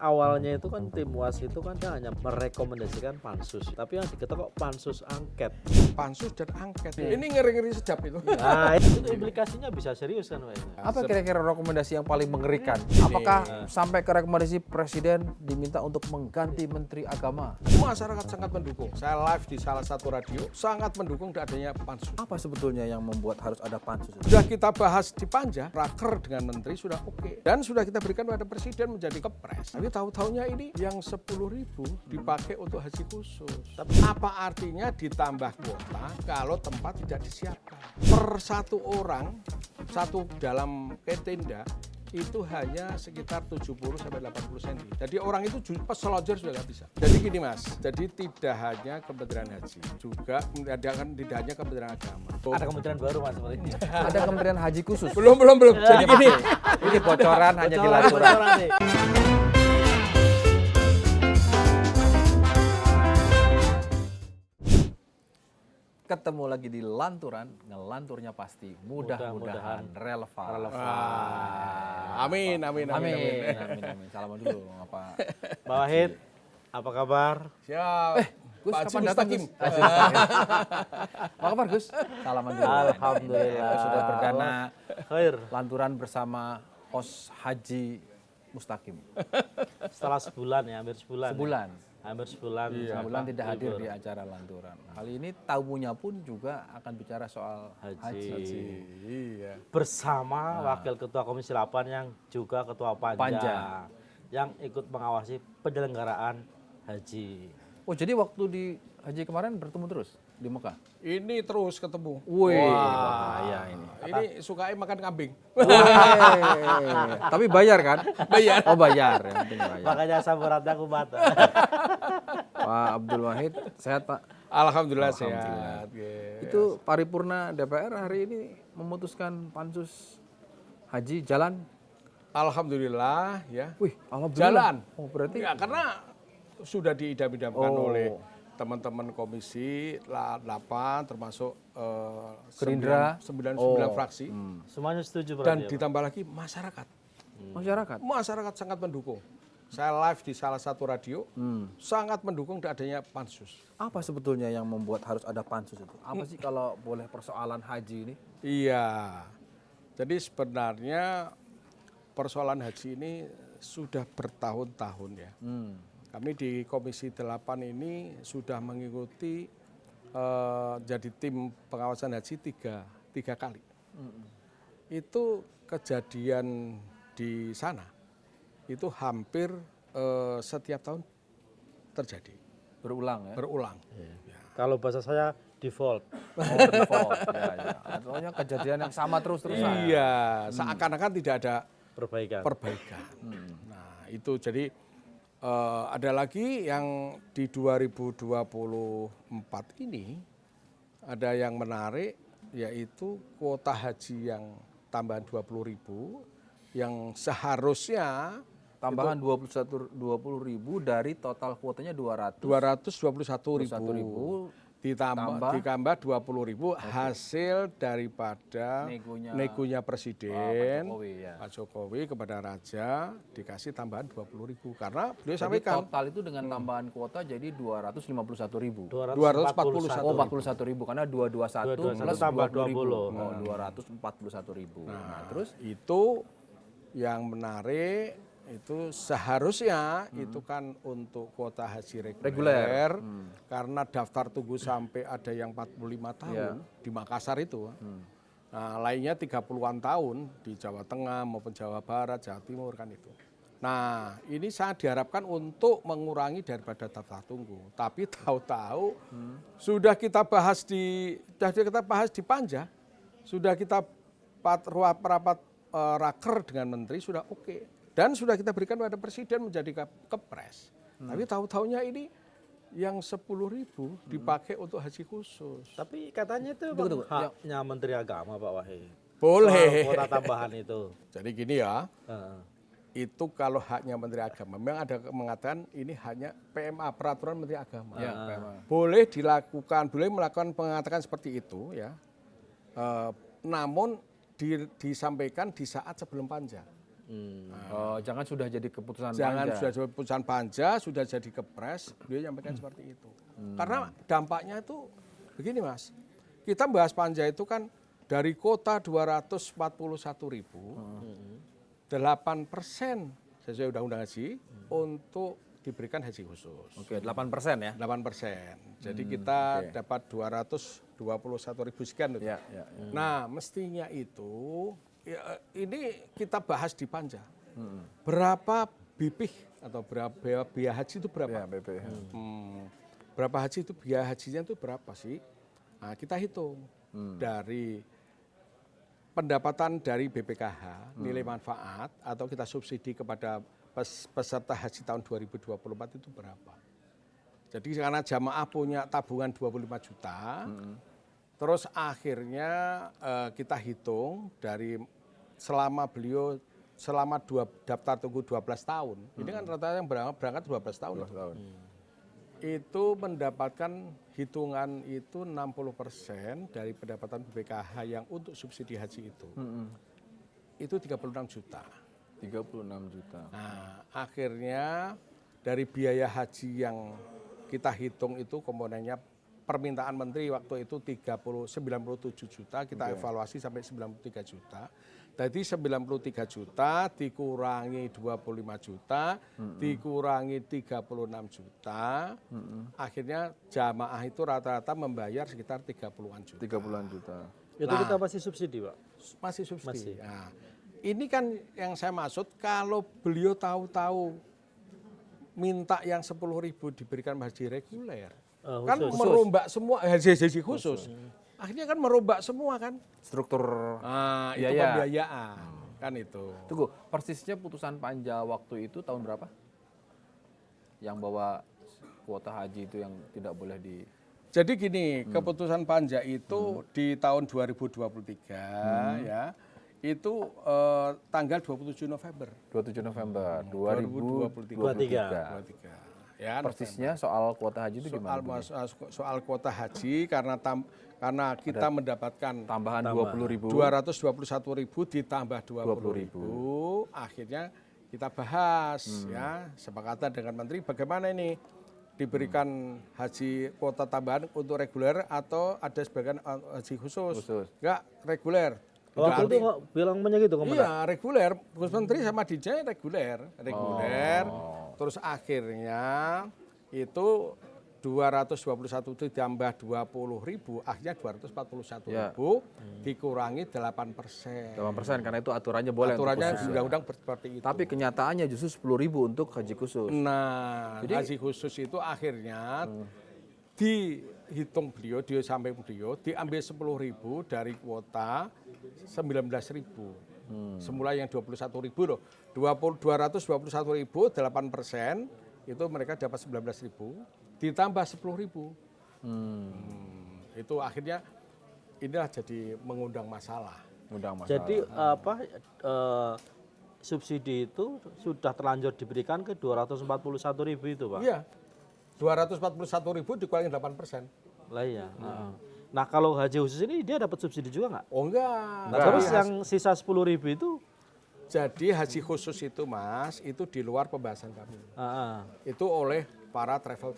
awalnya itu kan tim UAS itu kan dia hanya merekomendasikan pansus, tapi yang diketok kok pansus angket. Pansus dan angket. Ini ngeri-ngeri sedap itu. Nah, itu implikasinya bisa serius kan Pak? Apa kira-kira rekomendasi yang paling mengerikan? Apakah sampai ke rekomendasi presiden diminta untuk mengganti menteri agama? Masyarakat sangat mendukung. Saya live di salah satu radio, sangat mendukung adanya pansus. Apa sebetulnya yang membuat harus ada pansus? Sudah kita bahas di Panja, raker dengan menteri sudah oke. Dan sudah kita berikan pada presiden menjadi kepres. Tapi tahu-taunya ini yang 10.000 dipakai untuk haji khusus. Tapi apa artinya ditambah kuota kalau tempat tidak disiapkan? Per satu orang, satu dalam tenda, itu hanya sekitar 70-80 cm. Jadi orang itu peselonjor sudah nggak bisa. Jadi gini Mas, jadi tidak hanya Kementerian Haji, juga tidak hanya Kementerian Agama. Ada kementerian baru Mas seperti ini. Ada kementerian haji khusus? Belum. Jadi gini, Ini bocoran hanya di Lanturan. nih. Ketemu lagi di Lanturan, ngelanturnya pasti mudah-mudahan relevan. amin. Amin. Salaman dulu apa? Pak Wahid, apa kabar? Siap. Gus, Pak kapan Haji datang, Mustaqim. Gus? Apa kabar, Gus? Salaman dulu. Alhamdulillah. Sudah perdana Khair. Lanturan bersama Os Haji Mustaqim. Setelah sebulan ya, hampir sebulan. Sebulan. Hampir sebulan. Sebulan tidak hadir di acara Lanturan. Kali ini tamunya pun juga akan bicara soal haji. Iya. Bersama Wakil Ketua Komisi 8 yang juga Ketua Panja. Panja. Yang ikut mengawasi penyelenggaraan haji. Oh, jadi waktu di haji kemarin bertemu terus di Mekah? Ini terus ketemu. Wih, Wah. bahaya ini. Ini sukai makan kambing. Tapi bayar kan? Bayar. Oh, bayar. Yang penting bayar. Makanya saburatnya aku bata. Pak Abdul Wahid, sehat Pak? Alhamdulillah Alhamdulillah. sehat. Yes. Itu paripurna DPR hari ini memutuskan pansus haji jalan. Alhamdulillah ya. Wih, alhamdulillah. Jalan. Oh, berarti Ya, karena sudah diidam-idamkan Oh. oleh teman-teman komisi 8 termasuk Gerindra. 99 Oh. fraksi Semuanya setuju dan berarti ya, Pak? ditambah lagi masyarakat. masyarakat. Masyarakat sangat mendukung. Saya live di salah satu radio sangat mendukung adanya pansus. Apa sebetulnya yang membuat harus ada pansus itu? Apa sih kalau boleh persoalan haji ini? Iya. Jadi sebenarnya persoalan haji ini sudah bertahun-tahun ya. Kami di Komisi 8 ini sudah mengikuti jadi tim pengawasan haji tiga kali. Itu kejadian di sana itu hampir setiap tahun terjadi, Berulang ya? berulang. Kalau bahasa saya default. Oh, default. Ya. Artinya kejadian yang sama terus-terusan. Iya, seakan-akan tidak ada Perbaikan. perbaikan. Nah itu jadi ada lagi yang di 2024 ini ada yang menarik yaitu kuota haji yang tambahan 20.000 yang seharusnya Tambahan 20.000 dari total kuotanya 221.000 ditambah 20.000 hasil daripada negonya presiden Pak Jokowi kepada Raja dikasih tambahan 20.000 karena beliau Jadi sampaikan total itu dengan tambahan kuota jadi 251.000. 241. Oh, 41.000 karena 221 plus tambah 20.000. 20. Oh, 241.000. Nah, terus itu yang menarik itu seharusnya itu kan untuk kuota haji reguler karena daftar tunggu sampai ada yang 45 tahun di Makassar itu. Nah, lainnya 30-an tahun di Jawa Tengah maupun Jawa Barat, Jawa Timur kan itu. Nah, ini sangat diharapkan untuk mengurangi daripada daftar tunggu. Tapi tahu-tahu sudah kita bahas di Panja, sudah kita rapat raker dengan menteri sudah oke. Dan sudah kita berikan pada presiden menjadi kepres. Tapi tahu-taunya ini yang 10.000 dipakai untuk haji khusus. Tapi katanya itu haknya Menteri Agama Pak Wahid. Boleh. Soal kuota tambahan itu. Jadi gini ya, itu kalau haknya Menteri Agama, memang ada mengatakan ini hanya PMA, Peraturan Menteri Agama. Boleh dilakukan, boleh melakukan pengatakan seperti itu ya. Namun disampaikan di saat sebelum Panja. Jangan sudah jadi keputusan Jangan panja. sudah jadi keputusan panja, sudah jadi kepres, beliau nyampaikan seperti itu. Karena dampaknya itu begini Mas, kita bahas panja itu kan dari kota 241.000, 8% sesuai undang-undang haji untuk diberikan haji khusus. Oke, 8% ya? 8%. Jadi kita dapat 221.000 sekian. Ya. Nah, mestinya itu ini kita bahas di panja. Berapa BPih atau berapa biaya haji itu berapa? Ya, BPH. Berapa haji itu biaya hajinya itu berapa sih? Nah, kita hitung dari pendapatan dari BPKH, nilai manfaat atau kita subsidi kepada peserta haji tahun 2024 itu berapa. Jadi karena jamaah punya tabungan 25 juta, terus akhirnya kita hitung dari selama beliau daftar tunggu 12 tahun, ini kan rata-rata yang berangkat 12 tahun. Itu mendapatkan hitungan itu 60% dari pendapatan BPKH yang untuk subsidi haji itu 36 juta. 36 juta. Nah, akhirnya dari biaya haji yang kita hitung itu komponennya permintaan menteri waktu itu 97 juta, kita evaluasi sampai 93 juta. Jadi 93 juta dikurangi 25 juta, dikurangi 36 juta, akhirnya jamaah itu rata-rata membayar sekitar 30-an juta. 30-an juta. Itu kita masih subsidi, Pak? Masih subsidi. Masih. Nah, ini kan yang saya maksud, kalau beliau tahu-tahu minta yang 10.000 diberikan haji reguler, kan merombak semua haji khusus. Akhirnya kan merombak semua kan. Struktur Itu pembiayaan. Kan itu. Tunggu, persisnya putusan panja waktu itu tahun berapa? Yang bahwa kuota haji itu yang tidak boleh di... Jadi gini, keputusan panja itu di tahun 2023 ya, itu tanggal 27 November. 27 November 2023. Ya, persisnya soal kuota haji itu gimana? Soal kuota haji karena kita mendapatkan tambahan 20.000. 221.000 ditambah 20.000, akhirnya kita bahas ya, sepakatan dengan menteri bagaimana ini diberikan haji kuota tambahan untuk reguler atau ada sebagian haji khusus. Enggak, reguler. Waktu itu kok bilangnya gitu, Komandan? Iya, reguler. Gus Menteri sama DJ reguler. Terus akhirnya itu 221 ditambah 20.000, akhirnya 241.000 dikurangi 8%. 8% karena itu aturannya boleh. Aturannya undang-undang seperti itu. Tapi kenyataannya justru 10.000 untuk haji khusus. Nah, haji khusus itu akhirnya dihitung beliau diambil 10.000 dari kuota 19.000. Semula yang 21.000 loh. 221.000 8% itu mereka dapat 19.000 ditambah 10.000. Itu akhirnya inilah jadi mengundang masalah. Jadi subsidi itu sudah terlanjur diberikan ke 241.000 itu, Pak? Iya. 241.000 dikurangi 8%. Lah iya. Nah, kalau haji khusus ini dia dapat subsidi juga nggak? Oh enggak. Nah, terus yang sisa 10.000 itu? Jadi haji khusus itu Mas, itu di luar pembahasan kami. Itu oleh para travel.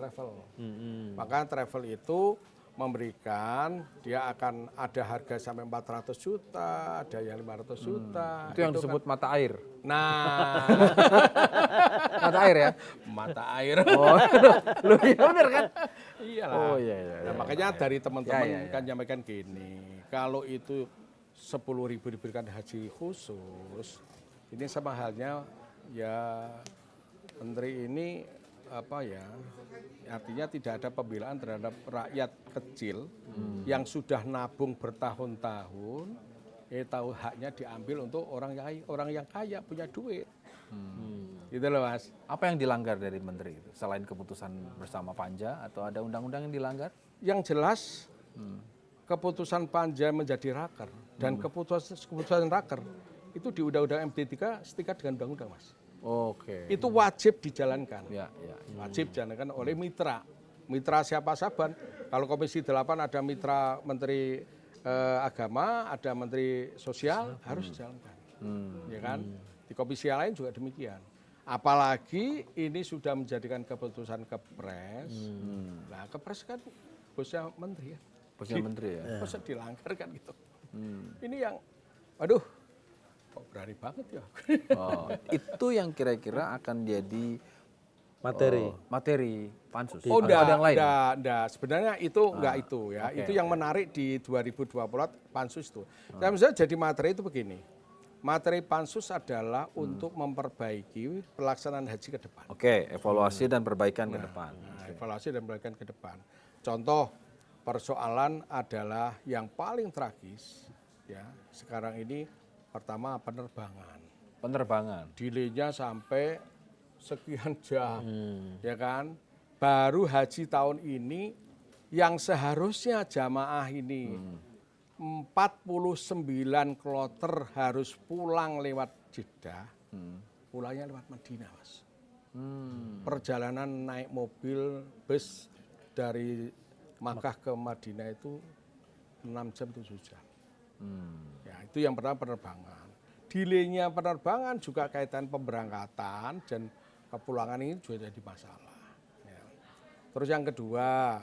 Maka travel itu memberikan, dia akan ada harga sampai 400 juta, ada yang 500 juta. Itu yang disebut mata air. Nah, mata air ya? Mata air. Oh, lu iya bener kan? Iyalah. Oh iya. Nah, makanya dari teman-teman kan nyampaikan gini, kalau itu 10.000 diberikan haji khusus, ini sama halnya ya menteri ini artinya tidak ada pembelaan terhadap rakyat kecil yang sudah nabung bertahun-tahun, tahu haknya diambil untuk orang yang kaya punya duit. Gitu loh Mas. Apa yang dilanggar dari menteri itu selain keputusan bersama panja atau ada undang-undang yang dilanggar? Yang jelas keputusan panja menjadi raker dan keputusan raker itu di Undang-Undang MD3 setingkat dengan undang-undang Mas. Oke. Itu wajib dijalankan. Ya. Wajib dijalankan oleh mitra. Mitra siapa saban. Kalau Komisi 8 ada mitra Menteri Agama, ada Menteri Sosial, harus dijalankan. Ya kan? Di komisi yang lain juga demikian. Apalagi ini sudah menjadikan keputusan Kepres. Nah, Kepres kan bosnya menteri ya. Bosnya menteri ya. Masa dilanggar kan gitu. Ini yang, aduh, kok berani banget ya. Oh, itu yang kira-kira akan jadi materi pansus. Oh, Atau ada yang lain. enggak. Sebenarnya itu enggak itu ya. oke, Itu yang menarik di 2024 pansus itu. Nah, misalnya jadi materi itu begini. Materi pansus adalah untuk memperbaiki pelaksanaan haji ke depan. Oke, evaluasi dan perbaikan ke depan. Nah, evaluasi dan perbaikan ke depan. Contoh persoalan adalah yang paling tragis ya. Sekarang ini pertama penerbangan. Penerbangan. Delaynya sampai sekian jam, ya kan? Baru haji tahun ini yang seharusnya jamaah ini 49 kloter harus pulang lewat Jeddah, pulangnya lewat Madinah, Mas. Perjalanan naik mobil, bus dari Makkah ke Madinah itu 6 jam 7 jam. Ya, itu yang pertama penerbangan. Delaynya penerbangan juga kaitan pemberangkatan dan kepulangan ini juga jadi masalah. Ya. Terus yang kedua,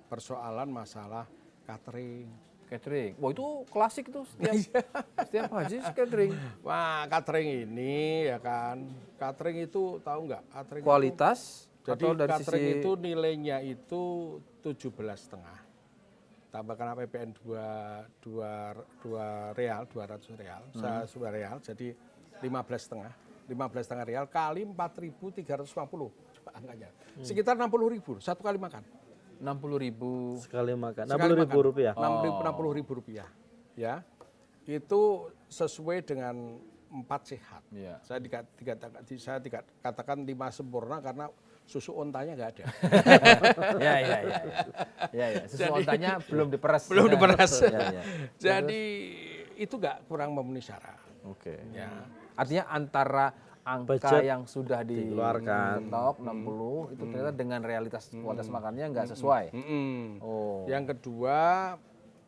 persoalan masalah catering. Catering. Wah, itu klasik tuh setiap haji catering. Wah, catering ini ya kan. Catering itu tahu nggak? Catering Kualitas itu, jadi atau dari catering sisi itu nilainya itu 17,5. Tambahkan APBN 2 real, 200 real, 1 real, jadi 15,5 real kali 4.350. Coba angkanya. Sekitar 60.000 satu kali makan. 60.000 Sekali makan. Sekali 60.000 makan. rupiah. 60.000 rupiah. Ya. Itu sesuai dengan 4 sehat. Iya. Saya katakan 5 sempurna karena susu ontanya nggak ada. Ya. Susu ontanya belum diperes. Belum diperes. Ya. Jadi itu nggak kurang memenuhi syarat. Oke. Ya. Artinya antara angka Budget yang sudah dikeluarkan. diketok 60 itu ternyata dengan realitas kualitas makannya nggak sesuai. Oh. Yang kedua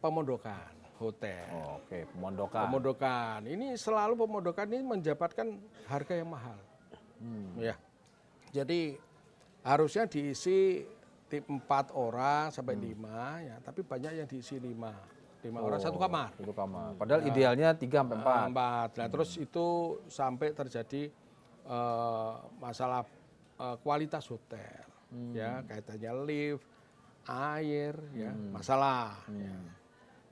pemondokan hotel. Oh, oke, pemondokan. Pemondokan. Ini selalu pemondokan ini mendapatkan harga yang mahal. Ya. Jadi harusnya diisi tim 4 orang sampai 5 ya, tapi banyak yang diisi 5 orang satu kamar. Satu kamar. Padahal idealnya 3 sampai 4. Nah, terus itu sampai terjadi masalah kualitas hotel, ya kaitannya lift, air, ya masalah. Ya.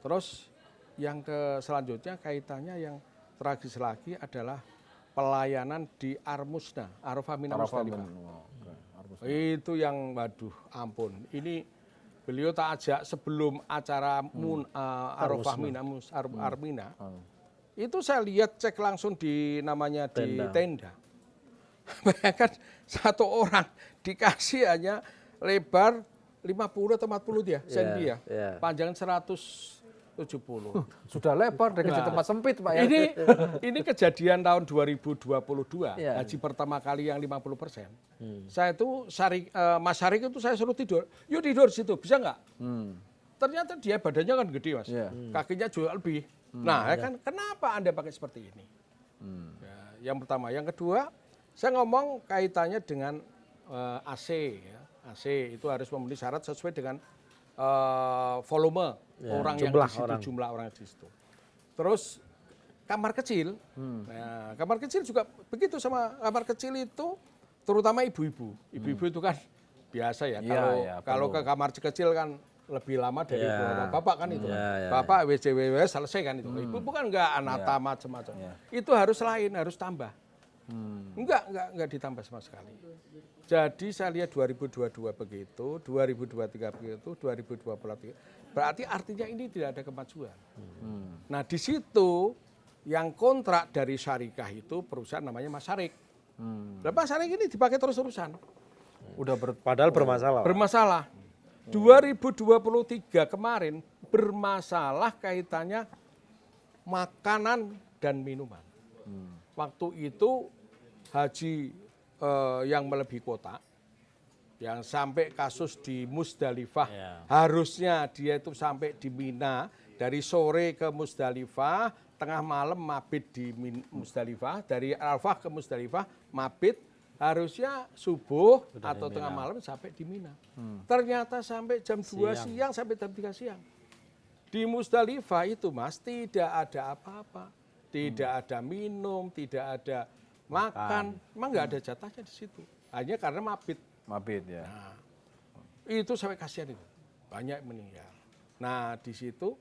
Terus yang selanjutnya kaitannya yang tragis lagi adalah pelayanan di Armusna, Arafah Mina Musdalifah. Itu yang waduh ampun. Ini beliau tak ajak sebelum acara Arafah Mina Armina. Itu saya lihat cek langsung di namanya di tenda. Bayangkan satu orang dikasih hanya lebar 50 atau 40 dia, sendi ya. Panjang 170. Sudah lebar dengan tempat sempit, Pak ya. Ini kejadian tahun 2022, haji pertama kali yang 50%. Saya itu Mas Syarif itu saya suruh tidur. Yuk tidur situ, bisa nggak? Ternyata dia badannya kan gede, Mas. Kakinya juga lebih. Nah, ya kan kenapa Anda pakai seperti ini? Ya, yang pertama, yang kedua, saya ngomong kaitannya dengan AC ya. AC itu harus memenuhi syarat sesuai dengan volume orang yang di situ, jumlah orang di situ. Terus kamar kecil, nah, kamar kecil juga begitu sama kamar kecil itu, terutama ibu-ibu. Ibu-ibu itu kan biasa ya. Kalau ke kamar kecil kan lebih lama dari bapak kan itu. Bapak WCWW selesai kan itu. Ibu bukan enggak anata macam-macam. Itu harus lain, harus tambah. Enggak ditambah sama sekali. Jadi saya lihat 2022 begitu, 2023 begitu, 2024 berarti artinya ini tidak ada kemajuan. Nah di situ yang kontrak dari syarikah itu perusahaan namanya Mas Syarif. Mas Syarif ini dipakai terus-terusan. Padahal bermasalah. Bermasalah. 2023 kemarin bermasalah kaitannya makanan dan minuman. Waktu itu haji yang melebihi kuota, yang sampai kasus di Musdalifah, harusnya dia itu sampai di Mina, dari sore ke Musdalifah, tengah malam mabit di Musdalifah, dari Arafah ke Musdalifah mabit, harusnya subuh atau tengah malam sampai di Mina. Ternyata sampai jam 2 siang sampai jam 3 siang. Di Musdalifah itu Mas tidak ada apa-apa. Tidak ada minum, tidak ada makan. Memang nggak ada jatahnya di situ. Hanya karena mabit. Mabit ya. Nah, itu sampai kasihan itu. Banyak meninggal. Nah di situ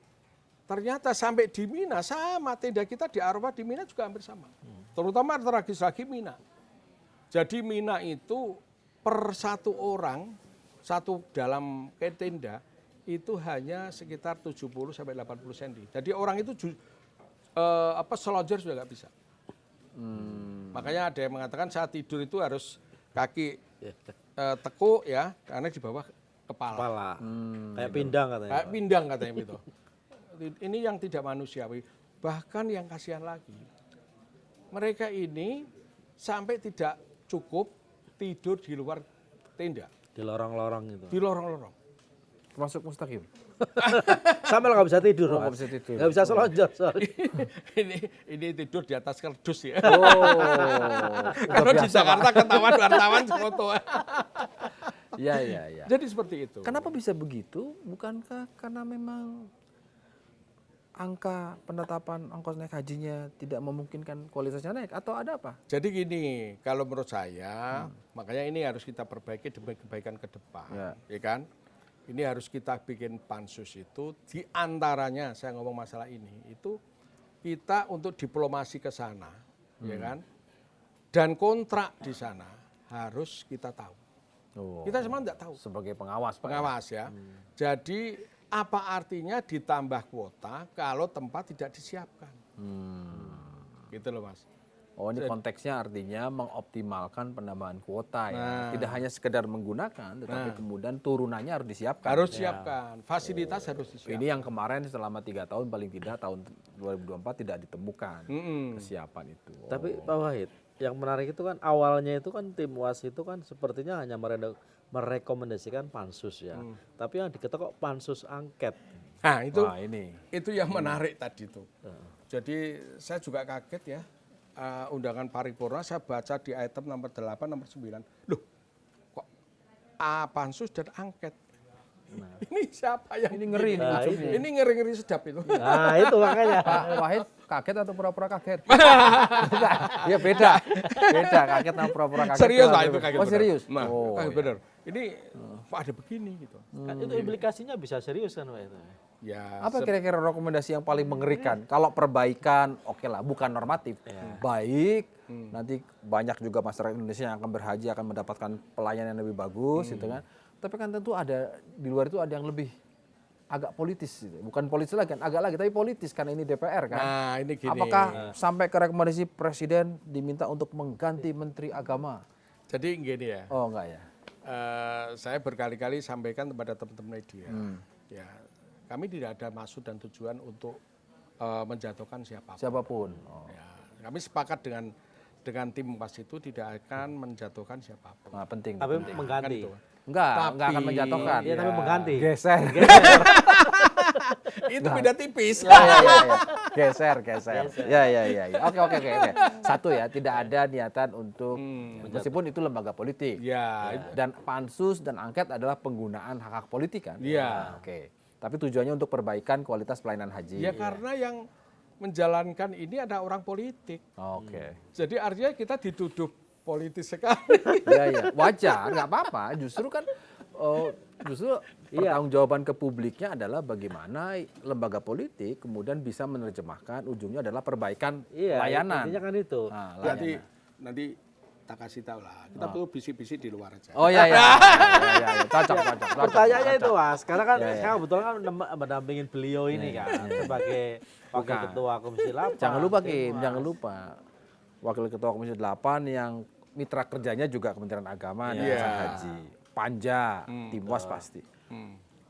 ternyata sampai di Mina sama tenda kita di Arafah di Mina juga hampir sama. Terutama tragis lagi Mina. Jadi Mina itu per satu orang, satu dalam tenda itu hanya sekitar 70 sampai 80 cm. Jadi orang itu selonjor sudah nggak bisa. Makanya ada yang mengatakan saat tidur itu harus kaki tekuk ya, karena di bawah kepala. Kayak pindang katanya. Kayak pindang katanya gitu. Ini yang tidak manusiawi. Bahkan yang kasihan lagi, mereka ini sampai tidak cukup tidur di luar tenda. Di lorong-lorong itu. Di lorong-lorong. Masuk mustaqim. Sampai nggak bisa tidur. Nggak bisa tidur. Nggak bisa selonjor. ini tidur di atas kardus ya. Oh. Kalau di Jakarta ketahuan wartawan foto. Iya. Jadi seperti itu. Kenapa bisa begitu? Bukankah karena memang angka penetapan ongkos naik hajinya tidak memungkinkan kualitasnya naik atau ada apa? Jadi gini, kalau menurut saya, makanya ini harus kita perbaiki demi kebaikan ke depan, ya kan? Ini harus kita bikin pansus itu, di antaranya saya ngomong masalah ini, itu kita untuk diplomasi ke sana, ya kan? Dan kontrak di sana harus kita tahu. Oh. Kita semua tidak tahu. Sebagai pengawas, Pak. Pengawas ya. Jadi apa artinya ditambah kuota kalau tempat tidak disiapkan? Gitu loh Mas. Oh ini konteksnya artinya mengoptimalkan penambahan kuota ya. Nah. Tidak hanya sekedar menggunakan, tetapi kemudian turunannya harus disiapkan. Harus siapkan, fasilitas harus disiapkan. Ini yang kemarin selama 3 tahun paling tidak tahun 2024 tidak ditemukan kesiapan itu. Tapi Pak Wahid, yang menarik itu kan awalnya itu kan tim UAS itu kan sepertinya hanya merekomendasikan pansus ya. Tapi yang diketok kok pansus angket. Nah itu, Wah, ini. itu yang menarik tadi tuh. Jadi saya juga kaget ya. Undangan paripurna saya baca di item nomor 8, nomor 9. Loh kok pansus dan angket? Ini siapa yang Ini ngeri nih ujungnya. Ini ngeri-ngeri sedap itu. Nah itu makanya. Pak Wahid kaget atau pura-pura kaget? Iya beda kaget sama pura-pura kaget. Serius lah itu kaget. Oh serius? Nah, oh, bener. Ini kok ada begini gitu. Kan itu implikasinya bisa serius kan Pak itu. Ya, Apa kira-kira rekomendasi yang paling mengerikan? Kalau perbaikan, oke lah, bukan normatif. Baik, nanti banyak juga masyarakat Indonesia yang akan berhaji akan mendapatkan pelayanan yang lebih bagus, gitu kan. Tapi kan tentu ada di luar itu ada yang lebih agak politis, gitu. Bukan politis lagi, kan, agak lagi, tapi politis karena ini DPR kan. Nah ini gini. Apakah sampai ke rekomendasi Presiden diminta untuk mengganti Menteri Agama? Jadi gini ya. Oh enggak ya. Saya berkali-kali sampaikan kepada teman-teman media. Ya, kami tidak ada maksud dan tujuan untuk menjatuhkan siapapun. Siapapun. Oh. Ya, kami sepakat dengan tim PAS itu tidak akan menjatuhkan siapapun. Nah, penting. Tapi penting. mengganti. Kan itu. Enggak akan menjatuhkan. Iya tapi mengganti. Geser. Itu beda tipis. Ya. Geser. Ya. Oke. Satu ya, tidak ada niatan untuk meskipun itu lembaga politik. Ya. Dan pansus dan angket adalah penggunaan hak politik kan. Iya. Oke. Tapi tujuannya untuk perbaikan kualitas pelayanan haji. Ya karena yang menjalankan ini ada orang politik. Oke. Jadi artinya kita dituduh politis sekali. Iya. Wajar, nggak apa-apa. Justru kan pertanggungjawaban ke publiknya adalah bagaimana lembaga politik kemudian bisa menerjemahkan ujungnya adalah perbaikan layanan. Intinya kan itu. Nah, Nanti tak kasih tahu lah. Kita perlu bisik-bisik di luar aja. Oh iya. Cocok. Pertanyaannya itu Mas, karena kan saya kebetulan kan mendampingin beliau ini kan sebagai wakil ketua Komisi 8. Jangan lupa Kim, jangan lupa. Wakil ketua Komisi 8 yang mitra kerjanya juga Kementerian Agama dan Haji. Panja, tim UAS pasti.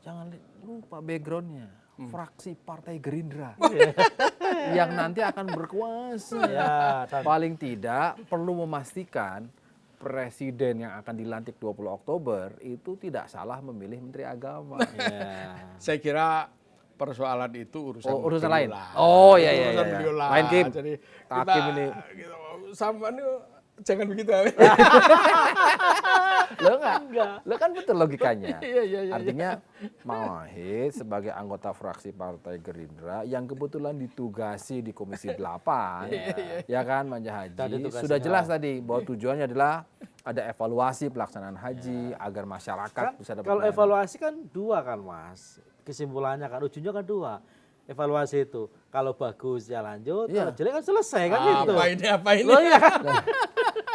Jangan lupa backgroundnya, fraksi Partai Gerindra. Yang nanti akan berkuasa. Paling tidak perlu memastikan presiden yang akan dilantik 20 Oktober itu tidak salah memilih Menteri Agama. Saya kira persoalan itu urusan urusan beliau lain. lah. Oh iya iya Urusan iya. beliau lah. Lain Kim. Jadi Hakim ini. gitu, sama ini jangan begitu. Lo enggak. Lo kan betul logikanya. Iya. Artinya Mang Wahid sebagai anggota fraksi Partai Gerindra yang kebetulan ditugasi di Komisi 8, ya kan Manja Tadi Haji, tugasnya sudah jelas tadi bahwa tujuannya adalah ada evaluasi pelaksanaan haji agar masyarakat Kan, bisa dapat kalau pelayanan. evaluasi kan dua kan Mas, kesimpulannya kan ujungnya kan dua. Evaluasi itu kalau bagus ya lanjut, Iya. kalau jelek kan selesai kan gitu. Apa ini? Loh, iya kan?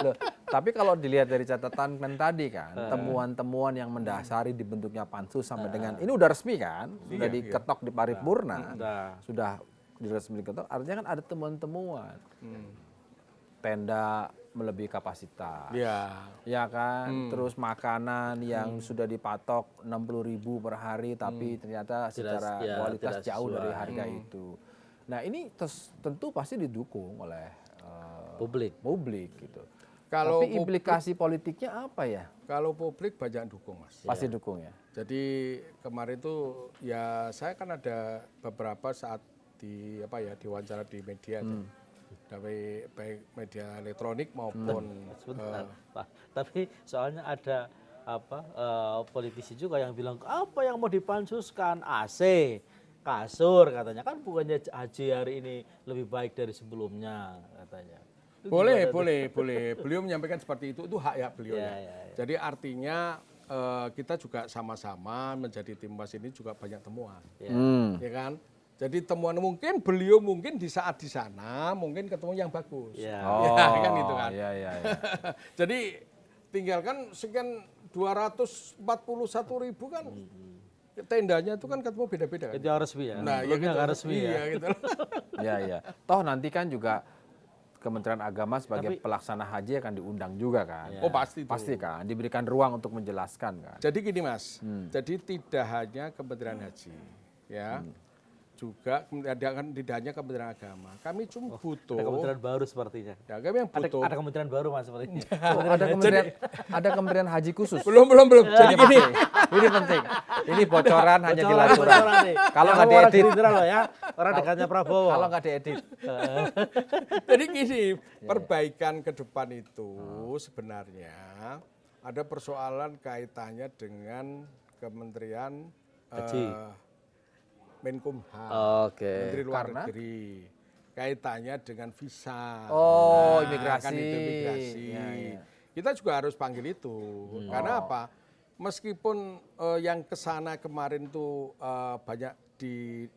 Loh, tapi kalau dilihat dari catatan kan tadi kan, temuan-temuan yang mendasari dibentuknya pansus sampai dengan ini udah resmi kan, sudah diketok di paripurna, sudah diresmi diketok, artinya kan ada temuan-temuan. Tenda melebihi kapasitas, ya kan, terus makanan yang sudah dipatok 60.000 per hari, tapi ternyata secara kualitas tidak jauh dari sesuai. harga itu. Nah ini tentu pasti didukung oleh publik gitu. Kalau Tapi implikasi politiknya apa ya? Kalau publik banyak dukung, Mas. Pasti dukung ya. Jadi kemarin itu ya saya kan ada beberapa saat diwawancara di media dari baik media elektronik maupun Sebentar, Pak. Tapi soalnya ada politisi juga yang bilang apa yang mau dipansuskan AC, kasur katanya kan bukannya haji hari ini lebih baik dari sebelumnya katanya. Itu boleh. gimana tuh? Beliau menyampaikan seperti itu hak beliau. Ya. Jadi artinya kita juga sama-sama menjadi tim was ini juga banyak temuan, ya kan? Jadi temuan beliau mungkin di saat di sana mungkin ketemu yang bagus, Ya. kan gitu kan. Iya. Jadi tinggalkan sekian 241.000 kan tendanya itu kan ketemu beda-beda kan. Itu yang resmi ya. Nah, Belumnya nggak resmi iya, ya. gitu. Iya. Toh nanti kan juga Kementerian Agama sebagai pelaksana haji akan diundang juga kan. Oh pasti itu. Pasti kan, diberikan ruang untuk menjelaskan kan. Jadi gini Mas, jadi tidak hanya Kementerian Haji, ya, juga tidak hanya Kementerian Agama. Kami cuma butuh. Ada kementerian baru sepertinya. Ya, kami yang butuh. Ada kementerian baru Mas sepertinya. Ada kementerian haji khusus. Belum. Jadi gini, Ini penting. Ini bocoran hanya di Laturan. Kalau nggak orang diedit, Gerindra loh ya, orang dekatnya Prabowo. kalau nggak diedit. jadi gini, perbaikan ke depan itu sebenarnya ada persoalan kaitannya dengan Kementerian Haji. Menkumham, Oke. Menteri Luar Karena? Negeri, kaitannya dengan visa. Oh, imigrasi. Kan itu imigrasi. Ya. Kita juga harus panggil itu. Karena apa? Meskipun yang kesana kemarin tuh banyak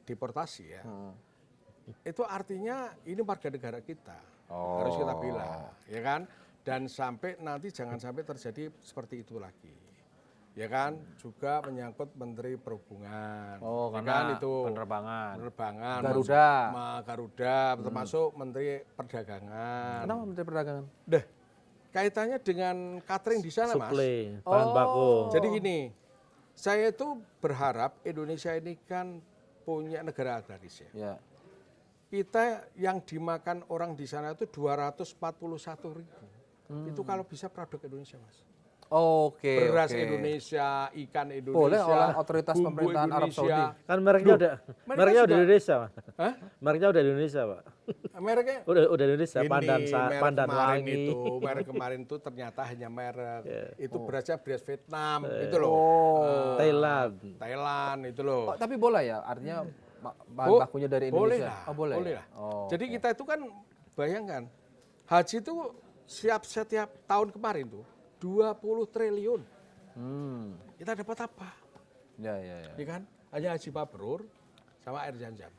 deportasi ya, itu artinya ini warga negara kita. Harus kita bilang, ya kan? Dan sampai nanti jangan sampai terjadi seperti itu lagi. Ya kan, juga menyangkut Menteri Perhubungan. Oh, ya karena kan itu penerbangan. Garuda, termasuk Menteri Perdagangan. Kenapa Menteri Perdagangan? Deh, kaitannya dengan catering di sana, Mas. Suplai, bahan baku. Jadi gini, saya itu berharap Indonesia ini kan punya negara agraris ya. Ya. Kita yang dimakan orang di sana itu 241.000. Itu kalau bisa produk Indonesia, Mas. Oke. Beras Indonesia, ikan Indonesia, Boleh oleh otoritas bumbu pemerintahan Arab Indonesia. Saudi. Kan mereknya udah mereka udah juga- Indonesia, Pak. Hah? Mereknya udah Indonesia, Pak. Mereknya Udah Indonesia, ini, merek pandan kemarin wangi. itu, merek kemarin itu ternyata hanya merek. Itu berasnya beras Vietnam, itu loh. Thailand itu loh. Oh, tapi boleh ya, artinya bahan bakunya dari Boleh Indonesia. lah, Oh, boleh. boleh ya? lah. Oh, Jadi kita itu kan bayangkan, haji itu setiap tahun kemarin tuh 20 triliun. Kita dapat apa? ya. Ya kan? Hanya haji mabrur sama air zam-zam.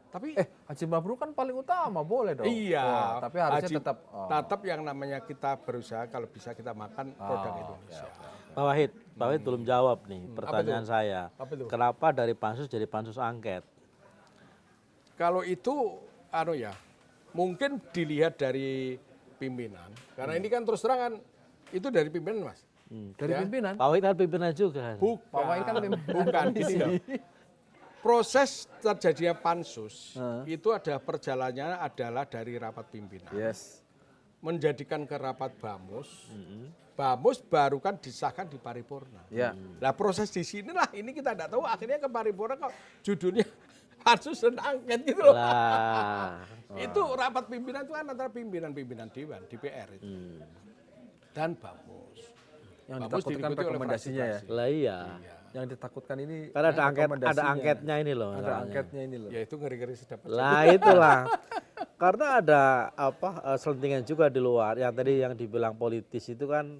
Tapi Haji mabrur kan paling utama, boleh dong. iya, Oh, tapi harusnya haji- tetap. tetap yang namanya kita berusaha kalau bisa kita makan produk Indonesia. Pak Wahid belum jawab nih pertanyaan saya. Apa itu? Kenapa dari pansus jadi pansus angket? Kalau itu mungkin dilihat dari pimpinan. Karena ini kan terus terang kan itu dari pimpinan, Mas. Dari Ya. pimpinan. Pak Wahid kan pimpinan juga. Bukan. Pak Wahid kan Bukan gini loh. Proses terjadinya pansus itu ada perjalanannya adalah dari rapat pimpinan. Yes. menjadikan ke rapat Bamus. Bamus baru kan disahkan di paripurna. Ya. Nah proses di sinilah ini kita tidak tahu akhirnya ke paripurna kok judulnya pansus dan angket gitu loh. Lah. Itu rapat pimpinan itu kan antara pimpinan Dewan, DPR itu. Dan Bamus. Yang Bamus ditakutkan diikuti oleh rekomendasinya ya. fraksi-fraksi. Lah iya. Yang ditakutkan ini Karena ada rekomendasinya. angketnya ini loh. Ada masalahnya. angketnya ini loh. Ya itu ngeri-ngeri sedap. Lah itulah. Karena ada selentingan juga di luar. Yang tadi yang dibilang politis itu kan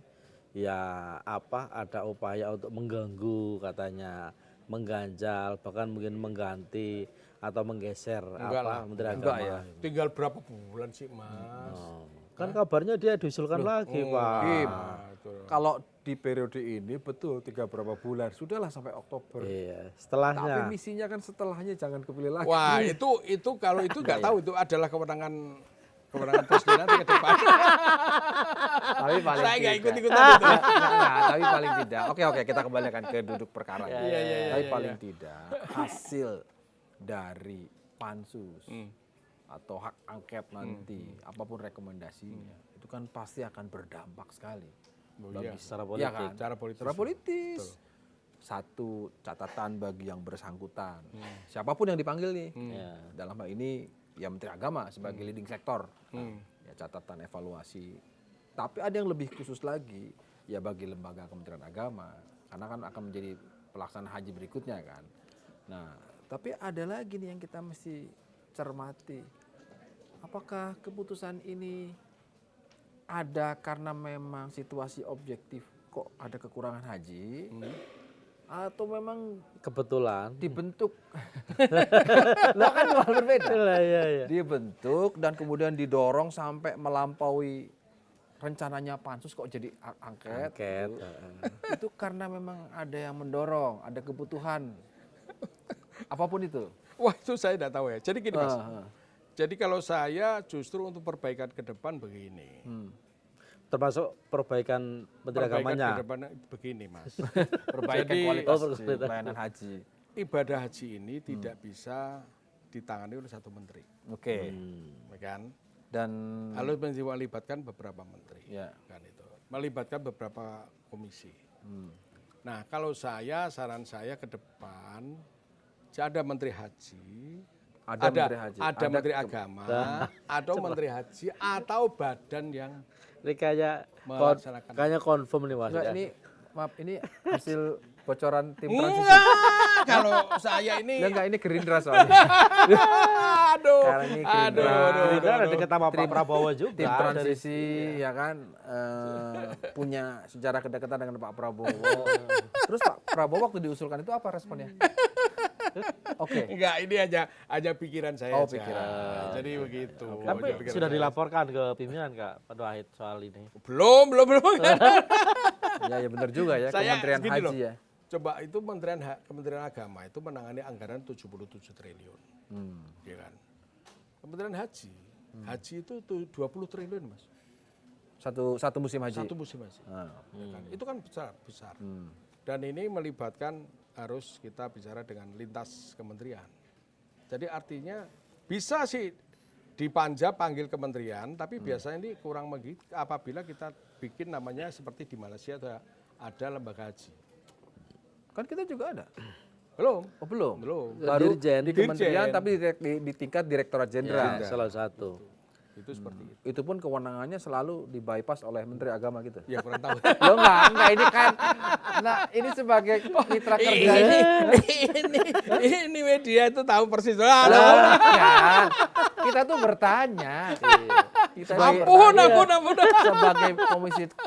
ya ada upaya untuk mengganggu katanya, mengganjal, bahkan mungkin mengganti atau menggeser Enggak lah. Menteri Enggak Agama. ya. Tinggal berapa bulan sih Mas? Oh. Kan kabarnya dia diusulkan lagi, Pak. Kim, Nah, itu. kalau di periode ini betul 3 berapa bulan, sudahlah sampai Oktober. Iya, Tapi setelahnya. misinya kan setelahnya jangan kepilih lagi. Wah itu kalau itu nggak tahu itu adalah kewenangan presiden nanti ke depan. Tapi paling Saya nggak tidak. ikut-ikutan itu. Enggak, tapi paling tidak. Oke, kita kembalikan ke duduk perkara. Tapi paling tidak hasil dari pansus atau hak angket nanti, apapun rekomendasinya, itu kan pasti akan berdampak sekali. Iya. Secara Iya politik. kan? Secara politis. Satu catatan bagi yang bersangkutan. Siapapun yang dipanggil nih, Ya. dalam hal ini ya Menteri Agama sebagai leading sektor, ya catatan evaluasi. Tapi ada yang lebih khusus lagi, ya bagi lembaga Kementerian Agama, karena kan akan menjadi pelaksana haji berikutnya kan. Nah, tapi ada lagi nih yang kita mesti cermati. Apakah keputusan ini ada karena memang situasi objektif kok ada kekurangan haji, atau memang Kebetulan. dibentuk? Lah kan hal berbeda. Iya. Dibentuk dan kemudian didorong sampai melampaui rencananya pansus kok jadi angket. Angket. Itu karena memang ada yang mendorong, ada kebutuhan. Apapun itu. Wah itu saya tidak tahu ya. Jadi gini Mas. Ah, ah. Jadi kalau saya justru untuk perbaikan ke depan begini. Termasuk perbaikan Menteri Perbaikan Agamanya. ke depan begini Mas. Perbaikan Jadi- kualitas Oh, pelayanan haji. Ibadah haji ini tidak bisa ditangani oleh satu menteri. Oke. Ya kan? Dan Harus melibatkan beberapa menteri. ya. Kan itu. Melibatkan beberapa komisi. Nah kalau saran saya ke depan ada menteri haji, Ada menteri haji. ada Ada menteri agama, atau menteri haji atau badan yang Ini Melaksanakan. kayaknya confirm nih Mas. Enggak, ya. ini maaf ini hasil bocoran tim Enggak, transisi. kalau saya ini Enggak, ini Gerindra soalnya. aduh, Karena ini Gerindra. Gerindra ada dekat sama Pak Prabowo juga. Tim dari- transisi ya kan punya sejarah kedekatan dengan Pak Prabowo. Terus Pak Prabowo waktu diusulkan itu apa responnya? Oke. enggak ini aja pikiran saya Oh, aja. pikiran. Jadi begitu. Tapi Aja pikiran sudah saya. dilaporkan ke pimpinan Kak Pak Wahid soal ini. Belum. Ya benar juga ya Saya Kementerian gini Haji loh. ya. Coba itu Kementerian Agama itu menangani anggaran 77 triliun. Ya kan? Kementerian Haji, haji itu 20 triliun, Mas. Satu musim haji. Satu musim haji. Ah. Ya kan? Itu kan besar. Dan ini melibatkan harus kita bicara dengan lintas kementerian. Jadi artinya bisa sih dipanja panggil kementerian, tapi biasanya ini kurang begitu apabila kita bikin namanya seperti di Malaysia ada lembaga haji. Kan kita juga ada. Belum. Oh belum. Belum. Baru Dirjen. di kementerian Dirjen. tapi di tingkat Direktorat Jenderal. Ya, salah satu. Itu seperti itu. Itu pun kewenangannya selalu dibypass oleh Menteri Agama gitu. Ya kurang tahu. Lo enggak ini kan. Nah, ini sebagai mitra kerja. ini media itu tahu persis. Loh, enggak. Kita tuh bertanya. Kita Ampun. sebagai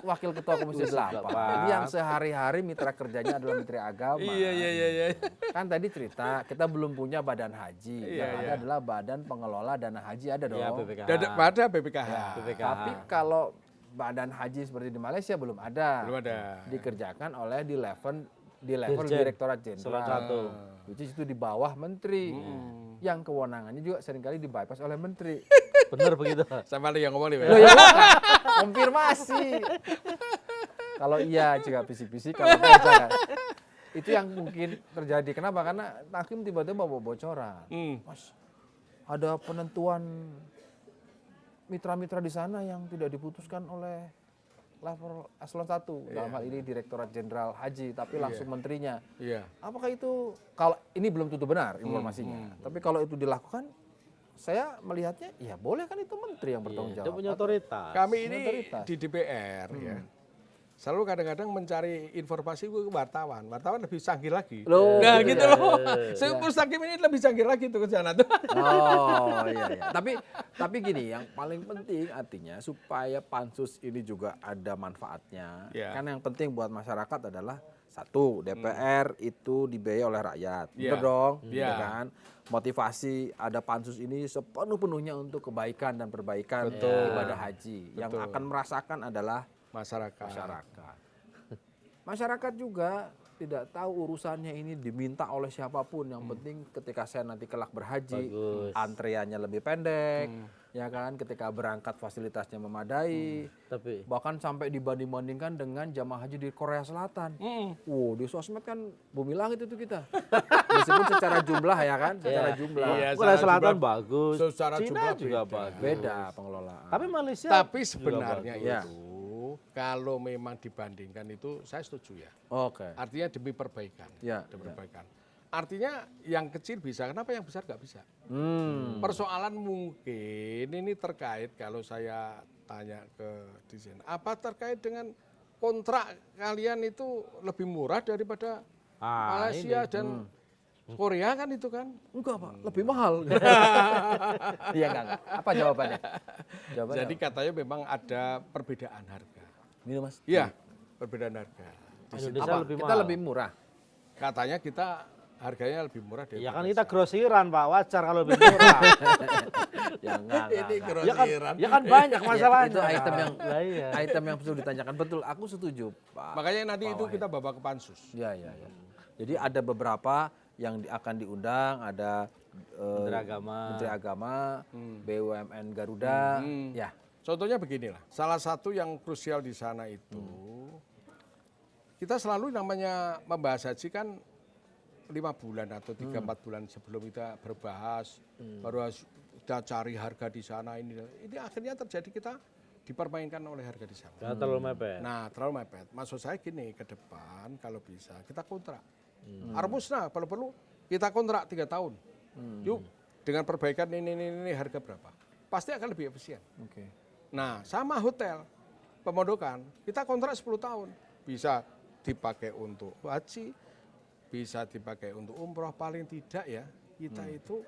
wakil ketua komisi 8 yang sehari-hari mitra kerjanya adalah Menteri Agama. Iya. Kan tadi cerita kita belum punya badan haji. Iya, Yang ada adalah badan pengelola dana haji ada dong. Ya BPKH. Pada BPKH. BPKH. Tapi kalau badan haji seperti di Malaysia belum ada. Belum ada. Dikerjakan oleh di level Dirjen. Direktorat Salah Jenderal. satu. Which is itu di bawah menteri. Yang kewenangannya juga seringkali dibypass oleh menteri. Benar begitu. Sama yang ngomong nih. Loh ya bukan. Konfirmasi. Kalau iya juga bisik-bisik, kalau enggak jangan. Itu yang mungkin terjadi. Kenapa? Karena hakim tiba-tiba bawa bocoran. Mas, ada penentuan mitra-mitra di sana yang tidak diputuskan oleh level eselon 1 dalam hal ini Direktorat Jenderal Haji, tapi langsung menterinya. Iya. Apakah itu, kalau ini belum tentu benar informasinya, tapi kalau itu dilakukan, saya melihatnya ya boleh kan, itu menteri yang bertanggung Dia jawab. punya otoritas. Kami ini Otoritas. di DPR ya, selalu kadang-kadang mencari informasi ke wartawan. Wartawan lebih canggih lagi. Loh, Nah gitu gitu ya. loh. Mustaqim ini lebih canggih lagi tuh ke sana tuh. Oh iya, iya. Tapi gini, yang paling penting artinya supaya pansus ini juga ada manfaatnya. Ya. Kan yang penting buat masyarakat adalah satu, DPR itu dibiayai oleh rakyat. Ya. Betul dong, Ya. ya kan? Motivasi ada pansus ini sepenuh-penuhnya untuk kebaikan dan perbaikan ibadah haji. Yang Betul. akan merasakan adalah Masyarakat. Masyarakat juga tidak tahu urusannya ini diminta oleh siapapun. Yang penting ketika saya nanti kelak berhaji, Bagus. antreannya lebih pendek, ya kan? Ketika berangkat fasilitasnya memadai, Tapi bahkan sampai dibanding-bandingkan dengan jamaah haji di Korea Selatan. Wow, di sosmed kan bumi langit itu kita. Meskipun secara jumlah ya kan, secara jumlah Iya, Korea secara Selatan jumlah- bagus. secara Cina jumlah juga beda. bagus. beda pengelolaan. Tapi Malaysia Tapi juga sebenarnya bagus. Ya. itu kalau memang dibandingkan itu saya setuju ya. Oke. Artinya demi perbaikan. Ya, Demi ya. perbaikan. Artinya yang kecil bisa, kenapa yang besar nggak bisa? Persoalan mungkin ini terkait, kalau saya tanya ke di sini, apa terkait dengan kontrak kalian itu lebih murah daripada Malaysia dan Korea kan itu kan? Enggak, Pak, lebih mahal. Iya enggak. Apa jawabannya? Jawabannya Jadi katanya memang ada perbedaan harga. ini Mas. Iya, perbedaan harga. Indonesia lebih Kita mahal. lebih murah. Katanya kita harganya lebih murah dari Ya kan kita grosiran Pak, wajar kalau lebih murah. Ya enggak. Ya kan banyak masalahnya. Itu item yang Lah iya. item yang perlu ditanyakan. Betul, aku setuju, Pak. Makanya nanti itu kita bawa ke pansus. Ya. Jadi ada beberapa yang akan diundang, ada Menteri Agama. Menteri Agama, BUMN Garuda, ya. Contohnya beginilah, salah satu yang krusial di sana itu, kita selalu namanya membahas haji kan 5 bulan atau 3-4 bulan sebelum kita berbahas, baru kita cari harga di sana ini akhirnya terjadi kita dipermainkan oleh harga di sana. Jangan terlalu mepet. Nah terlalu mepet, maksud saya gini, ke depan kalau bisa kita kontrak. Armusna kalau perlu kita kontrak 3 tahun. Yuk dengan perbaikan ini harga berapa? Pasti akan lebih efisien. Oke. Nah, sama hotel pemondokan, kita kontrak 10 tahun. Bisa dipakai untuk haji, bisa dipakai untuk umroh, paling tidak ya, kita itu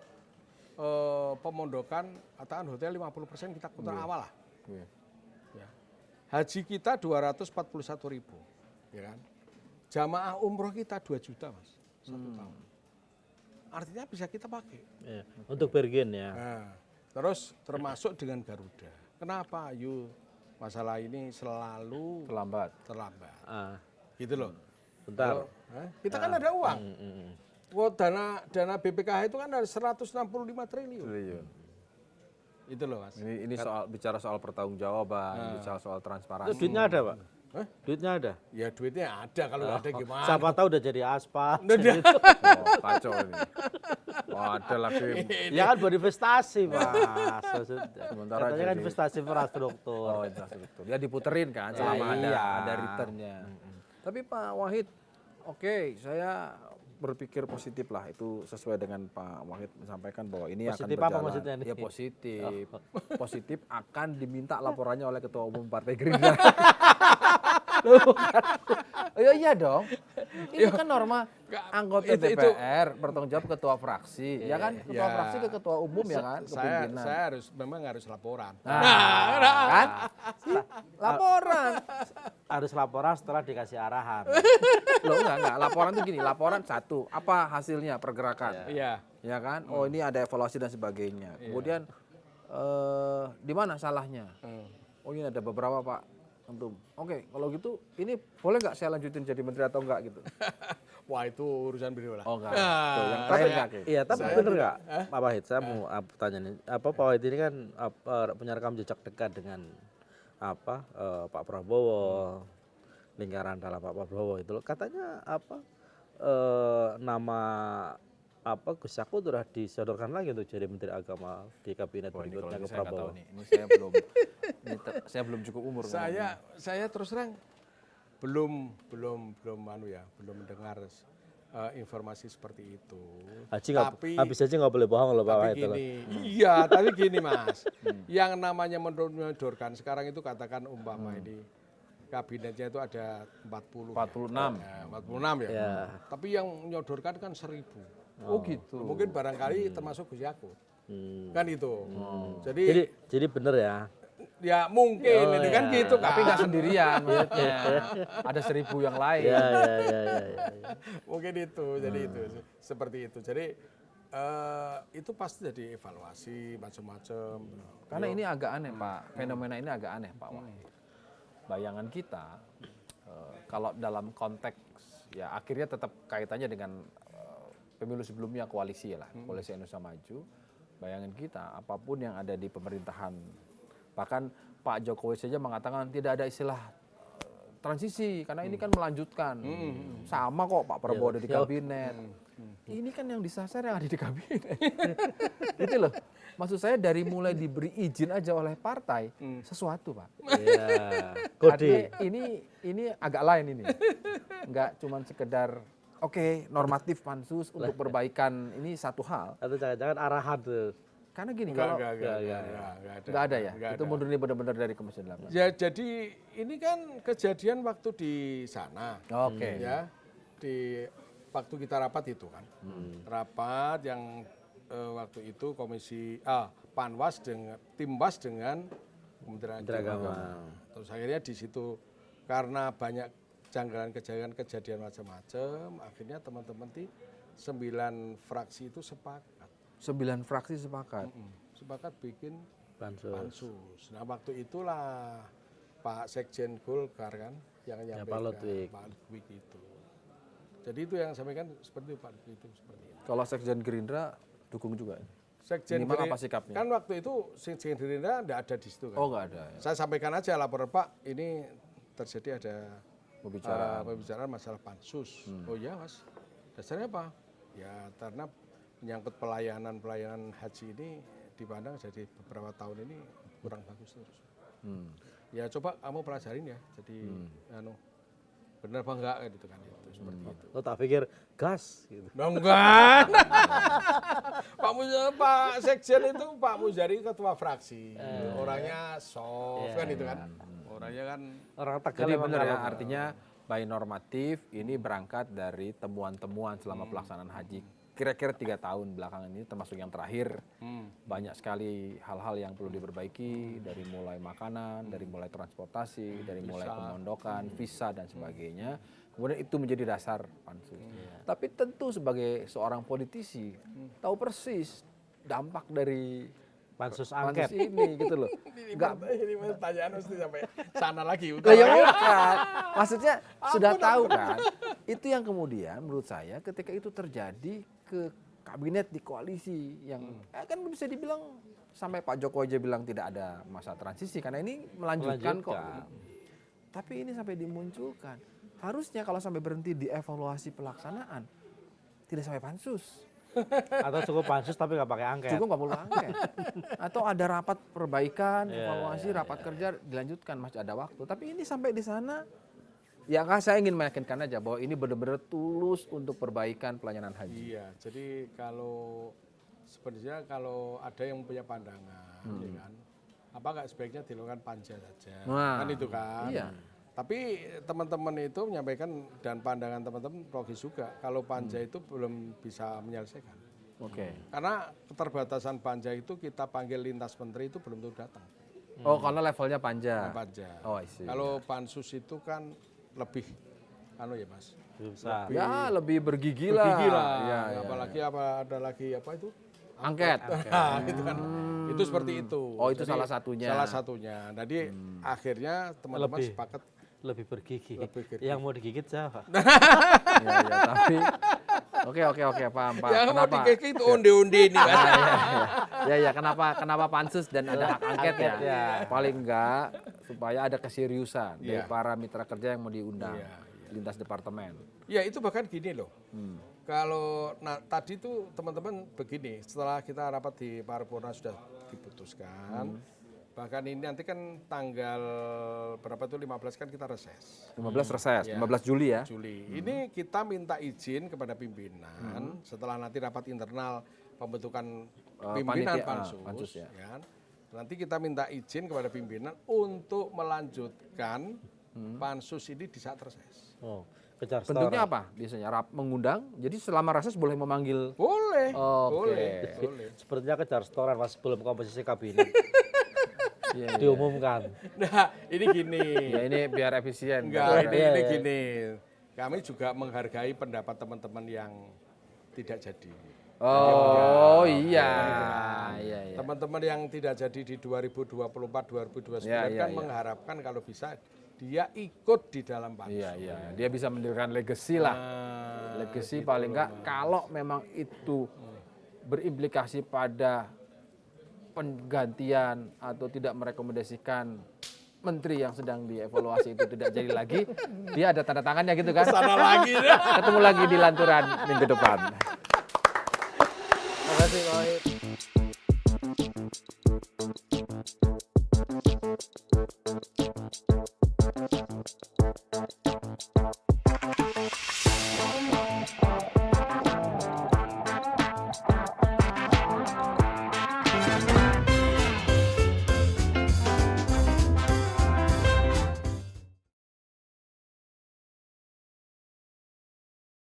pemondokan, katakan hotel 50% kita kontrak awal lah. Iya. Ya. Haji kita 241.000, ya kan? Jamaah umroh kita 2 juta, Mas, 1 tahun. Artinya bisa kita pakai. Ya, untuk bergen ya. Nah, terus termasuk dengan Garuda. Kenapa masalah ini selalu Terlambat. terlambat? Ah, Gitu loh. bentar. Kita kan ada uang. Dana BPKH itu kan ada 165 triliun. Itu loh, Mas. Ini soal bicara soal pertanggungjawaban, bicara soal Itu transparansi. duitnya ada Pak? Hah? Duitnya ada? Ya duitnya ada, kalau nggak ada gimana? Siapa tahu udah jadi aspal. Oh, kacau ini. Wah, ada lagi. Ya kan buat investasi Mas. Maksudnya. Sementara Katanya kan jadi- investasi infrastruktur. Oh, infrastruktur. Ya diputerin kan selama Iya. ada returnnya. Tapi Pak Wahid, oke, saya berpikir positif lah, itu sesuai dengan Pak Wahid menyampaikan bahwa ini Positif akan apa berjalan. maksudnya nih? Ya positif. Positif akan diminta laporannya oleh Ketua Umum Partai Gerindra. Loh, bukan. Oh, iya dong. Itu kan norma anggota itu- DPR bertanggung jawab ketua fraksi, ya kan? Ketua Ya. fraksi ke ketua umum ya kan, ke pimpinan. Saya memang harus laporan. Kan? Laporan. Harus laporan setelah dikasih arahan. Loh enggak. Laporan tuh gini, laporan satu, apa hasilnya pergerakan? Iya. Ya kan? Oh, ini ada evaluasi dan sebagainya. Kemudian di mana salahnya? Oh, ini ada beberapa, Pak. Antum. Oke, kalau gitu ini boleh nggak saya lanjutin jadi menteri atau enggak gitu? Wah, itu urusan beliau lah. Oh, enggak. Tuh, yang terakhir enggak. Ki? Iya, tapi bener nggak, Pak Wahid? Saya mau tanya nih, Pak Wahid ini kan punya rekam jejak dekat dengan Pak Prabowo, lingkaran dalam Pak Prabowo itu loh. Katanya nama apa Gus Yakut sudah disodorkan lagi untuk jadi Menteri Agama di kabinet Wah, ini berikutnya kalau ke ini saya nggak tahu Prabowo. nih. Ini saya belum saya belum cukup umur. Saya terus terang belum mendengar informasi seperti itu. Habis aja nggak boleh bohong loh Pak Tapi Wahid. gini, iya, tapi gini Mas, yang namanya menyodorkan sekarang itu katakan umpama ini kabinetnya itu ada 40. 46. Ya, 46 ya. Ya. Tapi yang menyodorkan kan 1000. Oh gitu. Mungkin barangkali termasuk Gus Yakut. Kan itu. Jadi bener ya. Ya mungkin itu kan gitu kan. Tapi nggak sendirian maksudnya. Ada 1000 yang lain. Ya. Mungkin itu, jadi itu seperti itu. Jadi itu pasti jadi evaluasi macam-macam. Karena ini agak aneh Pak, fenomena ini agak aneh Pak Wahid. Bayangan kita kalau dalam konteks ya akhirnya tetap kaitannya dengan pemilu sebelumnya koalisi lah, koalisi Indonesia Maju. Bayangan kita apapun yang ada di pemerintahan, bahkan Pak Jokowi saja mengatakan tidak ada istilah transisi karena ini kan melanjutkan. Sama kok Pak Prabowo ada di kabinet. Ini kan yang disasar yang ada di kabinet. Gitu loh. Maksud saya dari mulai diberi izin aja oleh partai sesuatu Pak. Iya. Kode. Artinya ini agak lain ini. Enggak cuman sekedar oke, normatif pansus untuk perbaikan ini satu hal. Atau jangan-jangan arahan tuh. Karena gini Enggak, kalau enggak ada ya. Enggak Itu ada. murni benar-benar dari Komisi 8. Ya jadi ini kan kejadian waktu di sana. Oke. Ya, di waktu kita rapat itu kan. Rapat yang waktu itu Panwas dengan Timwas dengan Kementerian Agama. Terus akhirnya di situ karena banyak janggalan kejadian macam-macam, akhirnya teman-teman di 9 fraksi itu sepakat. 9 fraksi sepakat. Sepakat bikin Pansus. pansus. Nah waktu itulah Pak Sekjen Golkar kan yang Ya, menyampaikan Pak Ludwig. Pak Ludwig itu. Jadi itu yang sampaikan seperti itu, Pak Ludwig itu seperti itu. Kalau Sekjen Gerindra dukung juga. Sekjen Minimal Gerindra- apa sikapnya? Kan waktu itu Sekjen Gerindra tidak ada di situ kan. Oh nggak ada ya. Saya sampaikan aja laporan Pak, ini terjadi ada Pembicaraan. masalah pansus. Oh iya Mas, dasarnya apa? Ya karena menyangkut pelayanan haji ini dipandang jadi beberapa tahun ini kurang bagus terus. Ya coba kamu pelajarin ya, jadi benar apa enggak gitu kan itu seperti itu. Lo tak pikir gas gitu. Nah, enggak. Pak Sekjen itu Pak Muzari ketua fraksi. Orangnya soft kan itu kan. Orangnya kan Orang Tegal Jadi emang benar ya, kalau- artinya by normatif ini berangkat dari temuan-temuan selama pelaksanaan haji. Kira-kira 3 tahun belakangan ini termasuk yang terakhir. Banyak sekali hal-hal yang perlu diperbaiki dari mulai makanan, dari mulai transportasi, dari mulai pemondokan, visa dan sebagainya. Kemudian itu menjadi dasar pansus. Tapi tentu sebagai seorang politisi tahu persis dampak dari pansus pansus angket. ini gitu loh. Enggak ini pertanyaan mesti sampai sana lagi. lah ya bukan. Maksudnya sudah tahu kan. Itu yang kemudian menurut saya ketika itu terjadi ke kabinet di koalisi yang kan bisa dibilang sampai Pak Jokowi aja bilang tidak ada masa transisi karena ini melanjutkan kok. Tapi ini sampai dimunculkan. Harusnya kalau sampai berhenti di evaluasi pelaksanaan tidak sampai pansus. Atau cukup pansus tapi nggak pakai angket. Cukup nggak perlu angket. Atau ada rapat perbaikan, evaluasi, rapat kerja dilanjutkan masih ada waktu. Tapi ini sampai di sana, ya kan saya ingin meyakinkan aja bahwa ini benar-benar tulus untuk perbaikan pelayanan haji. Iya, jadi kalau sebenarnya kalau ada yang punya pandangan, ya kan, apa nggak sebaiknya dilakukan panja saja, Nah, kan itu kan. iya. Tapi teman-teman itu menyampaikan dan pandangan teman-teman logis juga kalau panja itu belum bisa menyelesaikan. Oke. Karena keterbatasan panja itu kita panggil lintas menteri itu belum tentu datang. Oh, karena levelnya panja. Panja. Oh, I see. Kalau pansus itu kan lebih, ya Mas. Besar. Ya, lebih bergigi lah. Gigi lah. Ya, Apalagi ada lagi apa itu? Angket. Itu kan. Itu seperti itu. Oh, itu salah satunya. Salah satunya. Jadi akhirnya teman-teman Lebih. sepakat Lebih bergigi. Lebih bergigi. Yang mau digigit siapa? Ya, tapi Oke, paham. yang mau Kenapa? digigit itu onde-onde ini kan. Ya, kenapa pansus dan ada hak angket ya? ya. Paling enggak supaya ada keseriusan dari Iya. para mitra kerja yang mau diundang. Iya. lintas departemen. Ya itu bahkan gini loh. Kalau tadi tuh teman-teman begini, setelah kita rapat di paripurna sudah diputuskan, bahkan ini nanti kan tanggal berapa tuh 15 kan kita reses. 15 reses, Ya. 15 Juli ya. Juli. Ini kita minta izin kepada pimpinan setelah nanti rapat internal pembentukan pimpinan panitia, pansus, ya. ya. Nanti kita minta izin kepada pimpinan untuk melanjutkan pansus ini di saat reses. Oh, kejar Bentuknya setoran. apa biasanya? Mengundang, jadi selama reses boleh memanggil. Boleh, Oke. boleh. Sepertinya kejar setoran pas sebelum komposisi kabinet Iya, iya. diumumkan. Nah, ini gini. Ya ini biar efisien. Enggak, Iya, ini iya. gini. Kami juga menghargai pendapat teman-teman yang tidak jadi. Oh iya. Iya, iya. Teman-teman yang tidak jadi di 2024, 2029 Ya, ya, kan ya. mengharapkan kalau bisa dia ikut di dalam pansus. Iya, iya. Dia bisa mendirikan legacy lah. Nah, Legacy paling enggak kalau memang itu berimplikasi pada penggantian atau tidak merekomendasikan menteri yang sedang dievaluasi itu tidak jadi lagi, dia ada tanda tangannya gitu kan. sana lagi deh. Ketemu lagi di lanturan minggu depan. Terima kasih Pak Wahid.